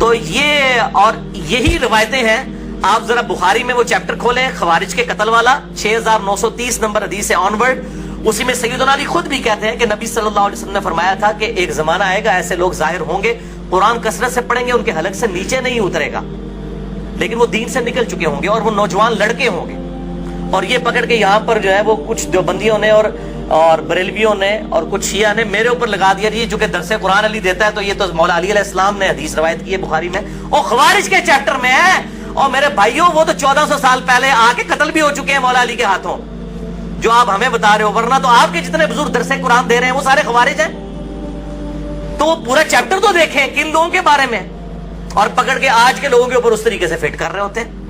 تو یہ اور یہی روایتیں ہیں. آپ ذرا بخاری میں وہ چیپٹر کھولیں خوارج کے قتل والا 6930 نمبر حدیث سے آنورڈ. اسی میں سیدنا علی خود بھی کہتے ہیں کہ نبی صلی اللہ علیہ وسلم نے فرمایا تھا کہ ایک زمانہ آئے گا ایسے لوگ ظاہر ہوں گے قرآن کثرت سے پڑھیں گے ان کے حلق سے نیچے نہیں اترے گا, لیکن وہ دین سے نکل چکے ہوں گے اور وہ نوجوان لڑکے ہوں گے. اور یہ پکڑ کے یہاں پر جو ہے وہ کچھ دیوبندیوں نے اور بریلویوں نے اور کچھ شیعہ نے میرے اوپر لگا دیا جی جو کہ درس قرآن علی دیتا ہے تو یہ تو مولا علی علیہ السلام نے حدیث روایت کی ہے بخاری میں اور خوارج کے چیپٹر میں ہے. اور میرے بھائیوں وہ تو 1400 سال پہلے آ کے قتل بھی ہو چکے ہیں مولا علی کے ہاتھوں, جو آپ ہمیں بتا رہے ہو, ورنہ تو آپ کے جتنے بزرگ درس قرآن دے رہے ہیں وہ سارے خوارج ہیں. تو وہ پورا چیپٹر تو دیکھیں کن لوگوں کے بارے میں, اور پکڑ کے آج کے لوگوں کے اوپر اس طریقے سے فٹ کر رہے ہوتے ہیں.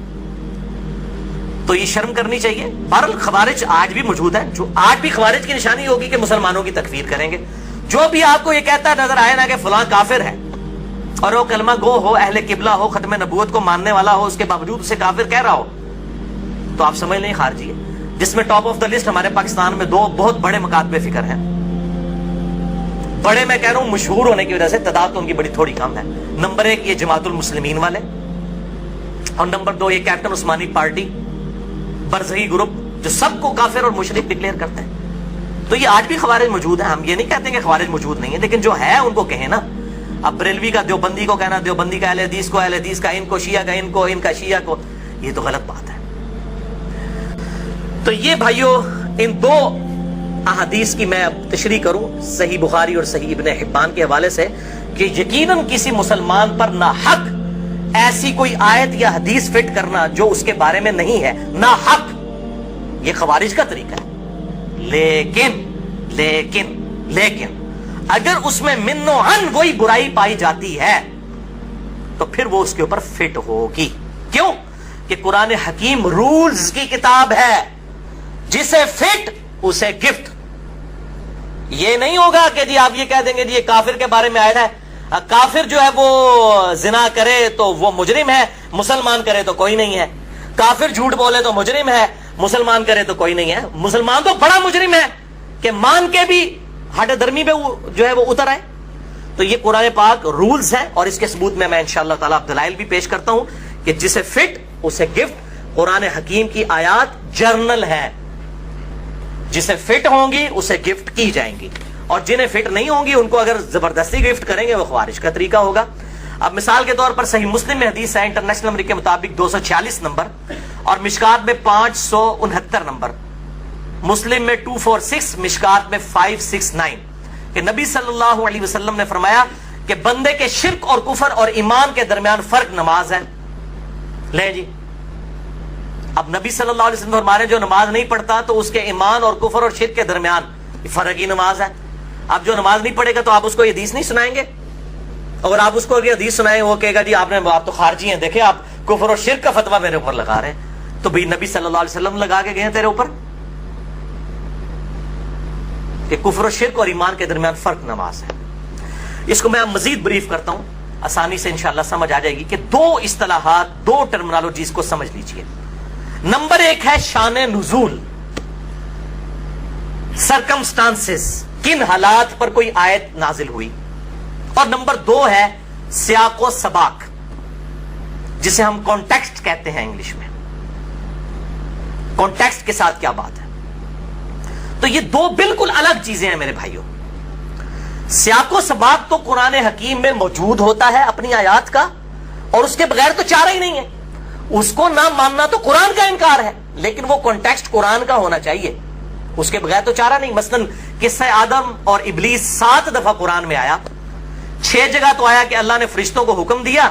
تو یہ شرم کرنی چاہیے. بہرحال خوارج آج بھی موجود ہے, جو آج بھی خوارج کی نشانی ہوگی کہ مسلمانوں کی تکفیر کریں گے. جو بھی آپ کو یہ کہتا نظر آئے نا کہ فلاں کافر ہے اور وہ کلمہ گو ہو, اہل قبلہ ہو, ختم نبوت کو ماننے والا ہو, اس کے باوجود اسے کافر کہہ رہا ہو, تو آپ سمجھ لیں خارجی ہے. جس میں ٹاپ آف دا لسٹ ہمارے پاکستان میں 2 بہت بڑے مکاتب فکر ہیں. بڑے میں کہہ رہا ہوں مشہور ہونے کی وجہ سے, تعداد تو ان کی بڑی تھوڑی کم ہے. نمبر 1 یہ جماعت المسلمین والے, اور نمبر 2 یہ کیپٹن عثمانی پارٹی برزئی گروپ جو سب کو کافر اور مشرک ڈکلیئر کرتے ہیں. تو یہ آج بھی خوارج موجود ہیں. ہم یہ نہیں کہتے کہ خوارج موجود نہیں ہے, لیکن جو ہے ان کو کہیں نا. اب بریلوی کا دیوبندی کو کہنا, دیوبندی کا اہل حدیث کو, اہل حدیث کا ان کو, شیعہ کا ان کو, ان کا شیعہ کو, یہ تو غلط بات ہے. تو یہ بھائیوں ان 2 احادیث کی میں اب تشریح کروں صحیح بخاری اور صحیح ابن حبان کے حوالے سے, کہ یقیناً کسی مسلمان پر ناحق ایسی کوئی آیت یا حدیث فٹ کرنا جو اس کے بارے میں نہیں ہے, ناحق, یہ خوارج کا طریقہ ہے. لیکن اگر اس میں من و عن وہی برائی پائی جاتی ہے تو پھر وہ اس کے اوپر فٹ ہوگی. کیوں کہ قرآن حکیم رولز کی کتاب ہے, جسے فٹ اسے گفٹ. یہ نہیں ہوگا کہ جی آپ یہ کہہ دیں گے جی یہ کافر کے بارے میں آیا ہے, کافر جو ہے وہ زنا کرے تو وہ مجرم ہے, مسلمان کرے تو کوئی نہیں ہے. کافر جھوٹ بولے تو مجرم ہے, مسلمان کرے تو کوئی نہیں ہے. مسلمان تو بڑا مجرم ہے کہ مان کے بھی ہٹ درمی پہ جو ہے وہ اتر آئے. تو یہ قرآن پاک رولز ہیں, اور اس کے ثبوت میں انشاءاللہ تعالیٰ دلائل بھی پیش کرتا ہوں کہ جسے فٹ اسے گفٹ. قرآن حکیم کی آیات جرنل ہے, جسے فٹ ہوں گی اسے گفٹ کی جائیں گی, اور جنہیں فٹ نہیں ہوں گی ان کو اگر زبردستی گفٹ کریں گے وہ خوارج کا طریقہ ہوگا. اب مثال کے طور پر صحیح مسلم میں حدیث ہے انٹرنیشنل نمبر کے مطابق 246 نمبر, اور مشکات میں 569 نمبر, مسلم میں 246, مشکات میں 569, کہ نبی صلی اللہ علیہ وسلم نے فرمایا کہ بندے کے شرک اور کفر اور ایمان کے درمیان فرق نماز ہے. لیں جی, اب نبی صلی اللہ علیہ وسلم فرما رہے جو نماز نہیں پڑھتا تو اس کے ایمان اور کفر اور شرک کے درمیان فرق ہی نماز ہے. اب جو نماز نہیں پڑھے گا تو آپ اس کو یہ حدیث نہیں سنائیں گے, اور آپ اس کو یہ حدیث سنائیں وہ کہے گا جی آپ تو خارجی ہیں, دیکھیں آپ کفر اور شرک کا فتویٰ میرے اوپر لگا رہے ہیں. تو بھئی نبی صلی اللہ علیہ وسلم لگا کے گئے ہیں تیرے اوپر کہ کفر و شرک اور ایمان کے درمیان فرق نماز ہے. اس کو میں مزید بریف کرتا ہوں, آسانی سے انشاءاللہ سمجھ آ جائے گی کہ 2 اصطلاحات 2 ٹرمنالوجیز کو سمجھ لیجئے. نمبر 1 ہے شان نزول, سرکمسٹانسز, کن حالات پر کوئی آیت نازل ہوئی. اور نمبر 2 ہے سیاق و سباق, جسے ہم کانٹیکسٹ کہتے ہیں انگلش میں. کانٹیکسٹ کے ساتھ کیا بات ہے. تو یہ 2 بالکل الگ چیزیں ہیں میرے بھائیوں. سیاق و سباق تو قرآن حکیم میں موجود ہوتا ہے اپنی آیات کا, اور اس کے بغیر تو چارہ ہی نہیں ہے. اس کو نہ ماننا تو قرآن کا انکار ہے, لیکن وہ کانٹیکسٹ قرآن کا ہونا چاہیے, اس کے بغیر تو چارہ نہیں. مثلا قصہ آدم اور ابلیس 7 دفعہ قرآن میں آیا, 6 جگہ تو آیا کہ اللہ نے فرشتوں کو حکم دیا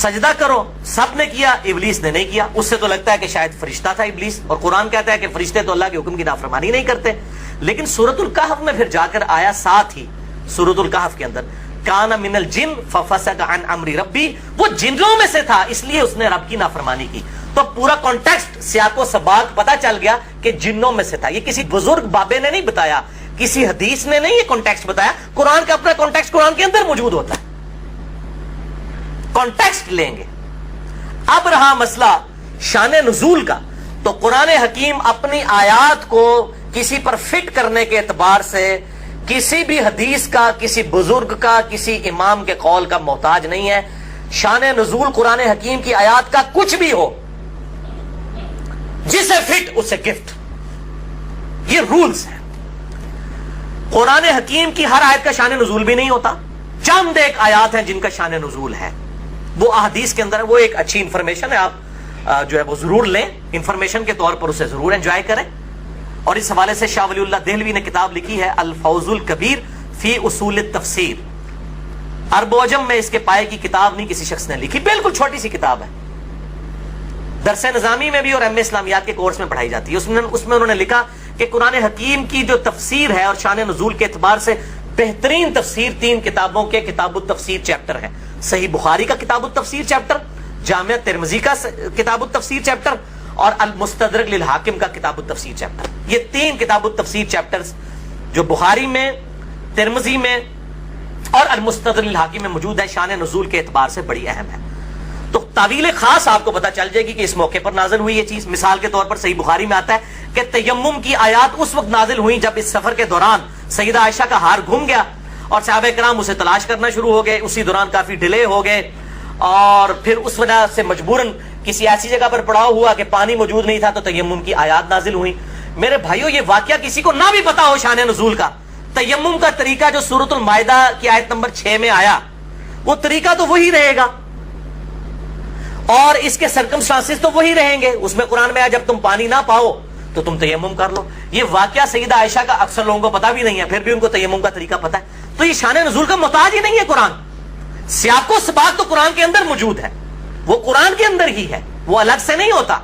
سجدہ کرو, سب نے کیا, ابلیس نے نہیں کیا. اس سے تو لگتا ہے کہ شاید فرشتہ تھا ابلیس, اور قرآن کہتا ہے کہ فرشتے تو اللہ کے حکم کی نافرمانی نہیں کرتے. لیکن سورۃ الکہف میں پھر جا کر آیا ساتھ ہی, سورۃ الکہف کے اندر کان من الجن ففسق عن امر ربی, وہ جنوں میں سے تھا اس لیے اس نے رب کی نافرمانی کی. تو پورا کانٹیکسٹ سیاق و سباق پتا چل گیا کہ جنوں میں سے تھا. یہ کسی بزرگ بابے نے نہیں بتایا, کسی حدیث نے نہیں یہ کانٹیکسٹ بتایا, قرآن کا اپنا کانٹیکسٹ قرآن کے اندر موجود ہوتا ہے. کانٹیکسٹ لیں گے. اب رہا مسئلہ شان نزول کا, تو قرآن حکیم اپنی آیات کو کسی پر فٹ کرنے کے اعتبار سے کسی بھی حدیث کا, کسی بزرگ کا, کسی امام کے قول کا محتاج نہیں ہے. شان نزول قرآن حکیم کی آیات کا کچھ بھی ہو، جسے فٹ اسے گفٹ، یہ رولز ہیں۔ قرآن حکیم کی ہر آیت کا شان نزول بھی نہیں ہوتا، چند ایک آیات ہیں جن کا شان نزول ہے، وہ احادیث کے اندر ہے۔ وہ ایک اچھی انفارمیشن ہے، آپ جو ہے وہ ضرور لیں، انفارمیشن کے طور پر اسے ضرور انجوائے کریں۔ اور اس حوالے سے شاہ ولی اللہ دہلوی نے کتاب لکھی ہے الفوز الکبیر فی اصول التفسیر، عرب و عجم میں اس کے پائے کی کتاب نہیں کسی شخص نے لکھی، بالکل چھوٹی سی کتاب ہے، درس نظامی میں بھی اور ایم اے اسلامیات کے کورس میں پڑھائی جاتی ہے۔ اس میں انہوں نے لکھا کہ قرآن حکیم کی جو تفسیر ہے اور شان نزول کے اعتبار سے بہترین تفسیر 3 کتابوں کے کتاب التفسیر چیپٹر ہے۔ صحیح بخاری کا کتاب التفسیر چیپٹر، جامعہ ترمذی کا کتاب التفسیر چیپٹر، اور المستدرک للحاکم کا کتاب التفسیر چیپٹر۔ یہ 3 کتاب التفسیر چیپٹرز جو بخاری میں، ترمذی میں اور المستدرک للحاکم میں موجود ہے، شان نزول کے اعتبار سے بڑی اہم ہے۔ تو تعویل خاص آپ کو پتا چل جائے گی کہ اس موقع پر نازل ہوئی یہ چیز۔ مثال کے طور پر صحیح بخاری میں آتا ہے کہ تیمم کی آیات اس وقت نازل ہوئی جب اس سفر کے دوران سیدہ عائشہ کا ہار گم گیا اور صحابہ کرام اسے تلاش کرنا شروع ہو گئے، اسی دوران کافی ڈیلے ہو گئے، اور پھر اس وجہ سے مجبوراً کسی ایسی جگہ پر پڑاؤ ہوا کہ پانی موجود نہیں تھا، تو تیمم کی آیات نازل ہوئی۔ میرے بھائیو، یہ واقعہ کسی کو نہ بھی پتا ہو شان نزول کا، تیمم کا طریقہ جو سورۃ المائدہ کی آیت نمبر 6 میں آیا وہ طریقہ تو وہی رہے گا، اور اس کے سرکمسٹانسز تو وہی رہیں گے۔ اس میں قرآن میں آیا جب تم پانی نہ پاؤ تو تم تیمم کر لو۔ یہ واقعہ سیدہ عائشہ کا اکثر لوگوں کو پتا بھی نہیں ہے، پھر بھی ان کو تیمم کا طریقہ پتا ہے۔ تو یہ شان نزول کا محتاج ہی نہیں ہے قرآن، سیاق و سباق تو قرآن کے اندر موجود ہے، وہ قرآن کے اندر ہی ہے، وہ الگ سے نہیں ہوتا۔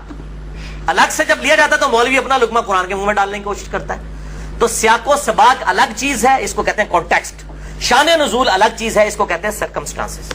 الگ سے جب لیا جاتا تو مولوی اپنا لقمہ قرآن کے منہ میں ڈالنے کی کوشش کرتا ہے۔ تو سیاق و سباق الگ چیز ہے، اس کو کہتے ہیں کانٹیکسٹ۔ شان نزول الگ چیز ہے، اس کو کہتے ہیں سرکمسٹانسز۔